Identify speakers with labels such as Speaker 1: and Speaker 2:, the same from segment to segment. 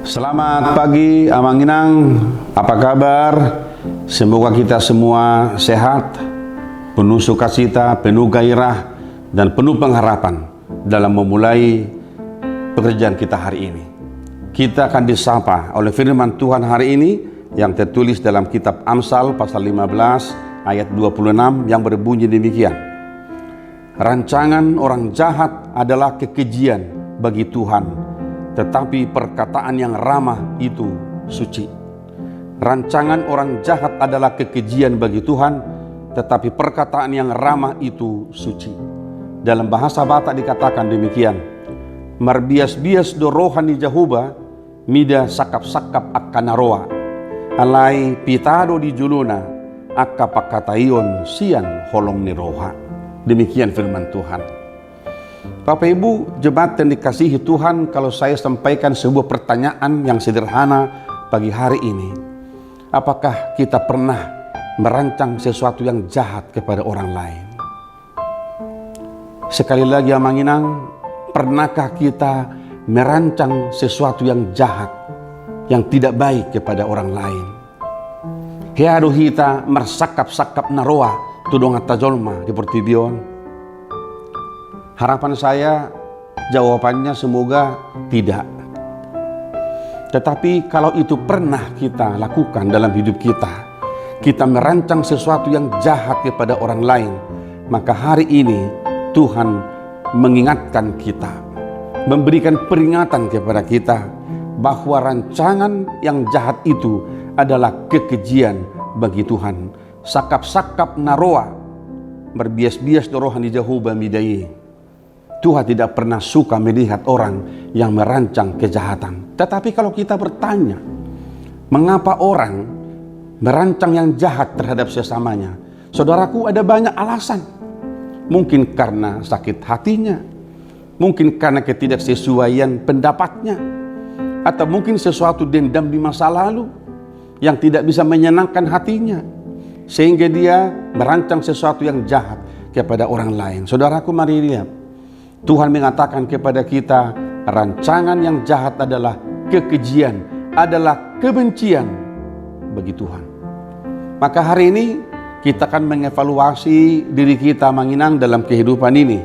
Speaker 1: Selamat pagi Amanginang, apa kabar? Semoga kita semua sehat, penuh sukacita, penuh gairah, dan penuh pengharapan dalam memulai pekerjaan kita hari ini. Kita akan disapa oleh firman Tuhan hari ini yang tertulis dalam kitab Amsal pasal 15 ayat 26 yang berbunyi demikian. Rancangan orang jahat adalah kekejian bagi Tuhan, tetapi perkataan yang ramah itu suci. Rancangan orang jahat adalah kekejian bagi Tuhan, tetapi perkataan yang ramah itu suci. Dalam bahasa Batak dikatakan demikian. Marbias-bias do rohani jahuba, mida sakap-sakap akkanaroa. Alai pitado di juluna, akka pakataion sian holong ni roha. Demikian firman Tuhan. Bapak Ibu, jemaat yang dikasihi Tuhan, kalau saya sampaikan sebuah pertanyaan yang sederhana pagi hari ini. Apakah kita pernah merancang sesuatu yang jahat kepada orang lain? Sekali lagi Amanginang, pernahkah kita merancang sesuatu yang jahat, yang tidak baik kepada orang lain? Hiadu hita mersakap-sakap naroa tudong atajolma di Portibion. Harapan saya jawabannya semoga tidak. Tetapi kalau itu pernah kita lakukan dalam hidup kita merancang sesuatu yang jahat kepada orang lain, maka hari ini Tuhan mengingatkan kita, memberikan peringatan kepada kita bahwa rancangan yang jahat itu adalah kekejian bagi Tuhan. Sakap-sakap naroa, berbias-bias dorohani jahuba midai. Tuhan tidak pernah suka melihat orang yang merancang kejahatan. Tetapi kalau kita bertanya, mengapa orang merancang yang jahat terhadap sesamanya? Saudaraku, ada banyak alasan. Mungkin karena sakit hatinya, mungkin karena ketidaksesuaian pendapatnya, atau mungkin sesuatu dendam di masa lalu yang tidak bisa menyenangkan hatinya, sehingga dia merancang sesuatu yang jahat kepada orang lain. Saudaraku, mari lihat. Tuhan mengatakan kepada kita, rancangan yang jahat adalah kekejian, adalah kebencian bagi Tuhan. Maka hari ini kita akan mengevaluasi diri kita Manginang dalam kehidupan ini.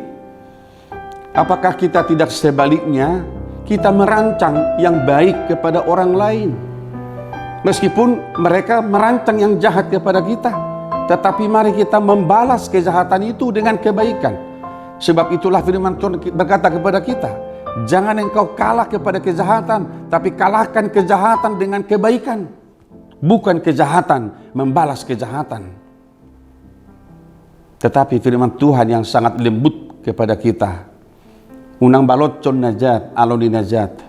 Speaker 1: Apakah kita tidak sebaliknya, kita merancang yang baik kepada orang lain? Meskipun mereka merancang yang jahat kepada kita, tetapi mari kita membalas kejahatan itu dengan kebaikan. Sebab itulah firman Tuhan berkata kepada kita, jangan engkau kalah kepada kejahatan, tapi kalahkan kejahatan dengan kebaikan. Bukan kejahatan membalas kejahatan, tetapi firman Tuhan yang sangat lembut kepada kita. Unang balotcon najat, aloni najat.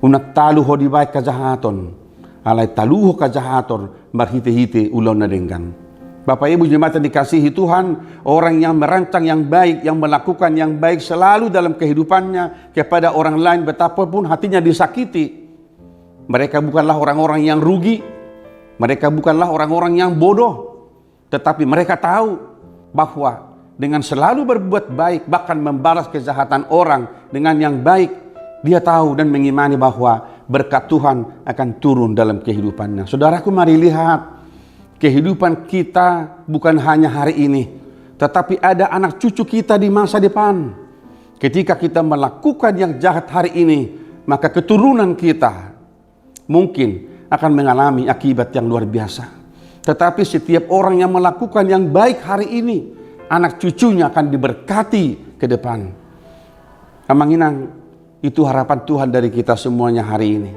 Speaker 1: Unak taluho di baik kejahatan, alai taluho kejahatan, marhite-hite ulon nadengkan. Bapak Ibu jemaat yang dikasihi Tuhan, orang yang merancang yang baik, yang melakukan yang baik selalu dalam kehidupannya kepada orang lain, betapapun hatinya disakiti. Mereka bukanlah orang-orang yang rugi, mereka bukanlah orang-orang yang bodoh, tetapi mereka tahu bahwa dengan selalu berbuat baik, bahkan membalas kejahatan orang dengan yang baik, dia tahu dan mengimani bahwa berkat Tuhan akan turun dalam kehidupannya. Saudaraku, mari lihat. Kehidupan kita bukan hanya hari ini, tetapi ada anak cucu kita di masa depan. Ketika kita melakukan yang jahat hari ini, maka keturunan kita mungkin akan mengalami akibat yang luar biasa. Tetapi setiap orang yang melakukan yang baik hari ini, anak cucunya akan diberkati ke depan. Amanginang, itu harapan Tuhan dari kita semuanya hari ini.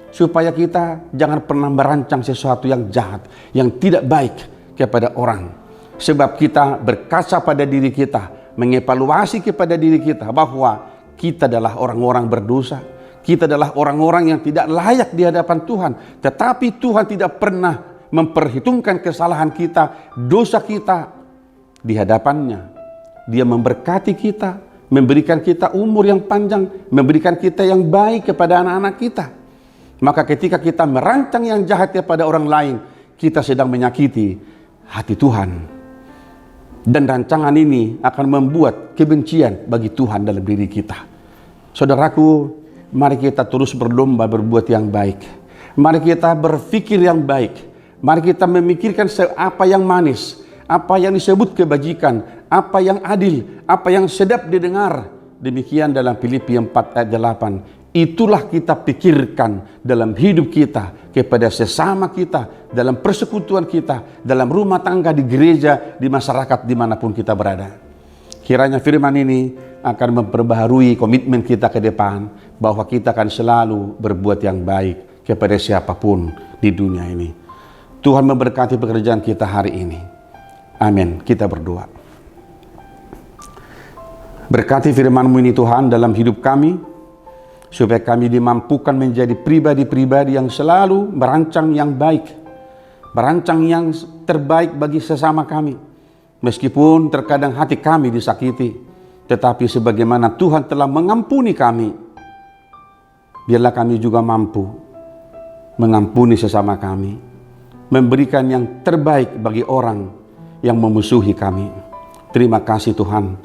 Speaker 1: Supaya kita jangan pernah merancang sesuatu yang jahat, yang tidak baik kepada orang. Sebab kita berkaca pada diri kita, mengevaluasi kepada diri kita bahwa kita adalah orang-orang berdosa. Kita adalah orang-orang yang tidak layak di hadapan Tuhan. Tetapi Tuhan tidak pernah memperhitungkan kesalahan kita, dosa kita di hadapannya. Dia memberkati kita, memberikan kita umur yang panjang, memberikan kita yang baik kepada anak-anak kita. Maka ketika kita merancang yang jahat kepada orang lain, kita sedang menyakiti hati Tuhan. Dan rancangan ini akan membuat kebencian bagi Tuhan dalam diri kita. Saudaraku, Mari kita terus berlomba berbuat yang baik. Mari kita berpikir yang baik. Mari kita memikirkan apa yang manis, apa yang disebut kebajikan, apa yang adil, apa yang sedap didengar. Demikian dalam Filipi 4 ayat 8. Itulah kita pikirkan dalam hidup kita, kepada sesama kita, dalam persekutuan kita, dalam rumah tangga, di gereja, di masyarakat, dimanapun kita berada. Kiranya firman ini akan memperbaharui komitmen kita ke depan, bahwa kita akan selalu berbuat yang baik kepada siapapun di dunia ini. Tuhan memberkati pekerjaan kita hari ini. Amin. Kita berdoa. Berkati firman-Mu ini Tuhan dalam hidup kami, supaya kami dimampukan menjadi pribadi-pribadi yang selalu merancang yang baik, merancang yang terbaik bagi sesama kami. Meskipun terkadang hati kami disakiti, tetapi sebagaimana Tuhan telah mengampuni kami, biarlah kami juga mampu mengampuni sesama kami, memberikan yang terbaik bagi orang yang memusuhi kami. Terima kasih Tuhan.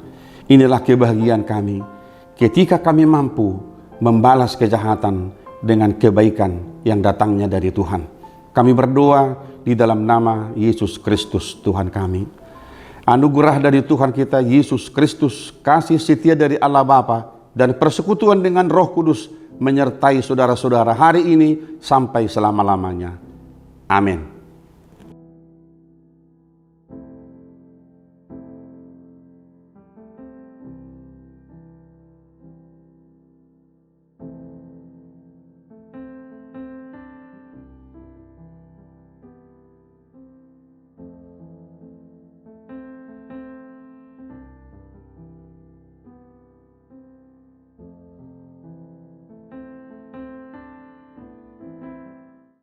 Speaker 1: Inilah kebahagiaan kami ketika kami mampu membalas kejahatan dengan kebaikan yang datangnya dari Tuhan. Kami berdoa di dalam nama Yesus Kristus Tuhan kami. Anugerah dari Tuhan kita Yesus Kristus, kasih setia dari Allah Bapa, dan persekutuan dengan Roh Kudus menyertai saudara-saudara hari ini sampai selama-lamanya. Amin.